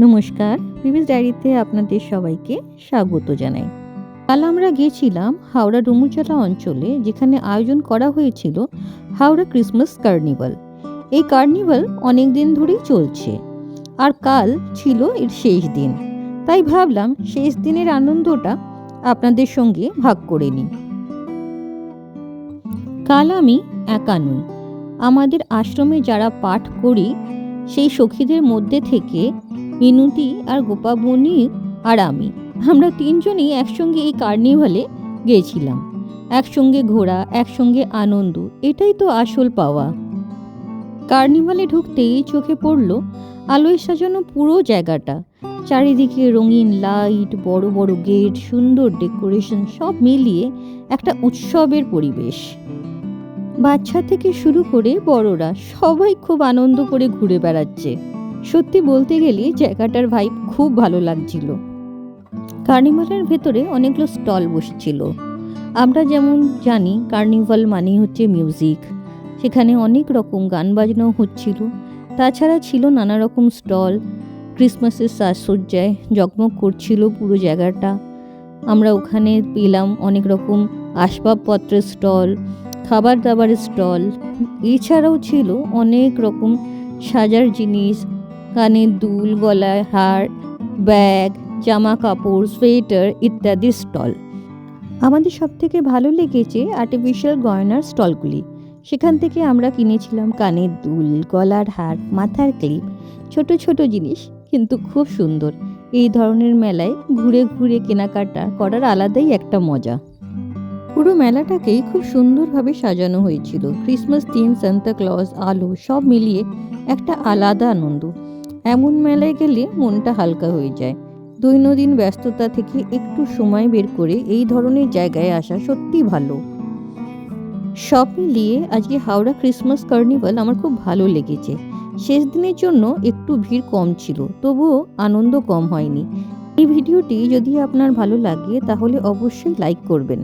নমস্কার, পিভিস ডায়েরিতে আপনাদের সবাইকে স্বাগত জানাই। কাল আমরা গিয়েছিলাম হাওড়া ডুমুরজলা অঞ্চলে, যেখানে আয়োজন করা হয়েছিল হাওড়া ক্রিসমাস কার্নিভাল। এই কার্নিভাল অনেক দিন ধরেই চলছে, আর কাল ছিল এর শেষ দিন। তাই ভাবলাম শেষ দিনের আনন্দটা আপনাদের সঙ্গে ভাগ করে নিই। কাল আমি একা নই, আমাদের আশ্রমে যারা পাঠ করি সেই সখীদের মধ্যে থেকে মিনতি আর গোপাবনি আর আমরা তিনজনই একসঙ্গে এই কার্নিভালে গিয়েছিলাম। একসঙ্গে ঘোরা, একসঙ্গে আনন্দ, এটাই তো আসল পাওয়া। কার্নিভালে ঢুকতেই চোখে পড়ল আলোয় সাজানো পুরো জায়গাটা। চারিদিকে রঙিন লাইট, বড় বড় গেট, সুন্দর ডেকোরেশন, সব মিলিয়ে একটা উৎসবের পরিবেশ। বাচ্চা থেকে শুরু করে বড়রা সবাই খুব আনন্দ করে ঘুরে বেড়াচ্ছে। সত্যি বলতে গেলে জায়গাটার ভাইব খুব ভালো লাগছিল। কার্নিভালের ভেতরে অনেকগুলো স্টল বসছিল। আমরা যেমন জানি কার্নিভাল মানেই হচ্ছে মিউজিক, সেখানে অনেক রকম গান বাজনাও হচ্ছিল। তাছাড়া ছিল নানা রকম স্টল, ক্রিসমাসের সাজসজ্জায় জগমগ করছিল পুরো জায়গাটা। আমরা ওখানে পেলাম অনেক রকম আসবাবপত্রের স্টল, খাবার দাবারের স্টল, এছাড়াও ছিল অনেক রকম সাজার জিনিস, কানের দুল, গলায় হার, ব্যাগ, জামা কাপড়, সোয়েটার ইত্যাদি স্টল। আমাদের সবথেকে ভালো লেগেছে আর্টিফিশিয়াল গয়নার স্টলগুলি। সেখান থেকে আমরা কিনেছিলাম কানের দুল, গলার হার, মাথার ক্লিপ, ছোট ছোট জিনিস, কিন্তু খুব সুন্দর। এই ধরনের মেলায় ঘুরে ঘুরে কেনাকাটা করার আলাদাই একটা মজা। পুরো মেলাটাকেই খুব সুন্দরভাবে সাজানো হয়েছিল। ক্রিসমাস থিম, সান্তা ক্লজ, আলো সব মিলিয়ে একটা আলাদা আনন্দ। এমন মেলায় গেলে মনটা হালকা হয়ে যায়। দৈনন্দিন ব্যস্ততা থেকে একটু সময় বের করে এই ধরনের জায়গায় আসা সত্যি ভালো। সব মিলিয়ে আজকে হাওড়া ক্রিসমাস কার্নিভাল আমার খুব ভালো লেগেছে। শেষ দিনের জন্য একটু ভিড় কম ছিল, তবুও আনন্দ কম হয়নি। এই ভিডিওটি যদি আপনার ভালো লাগে তাহলে অবশ্যই লাইক করবেন।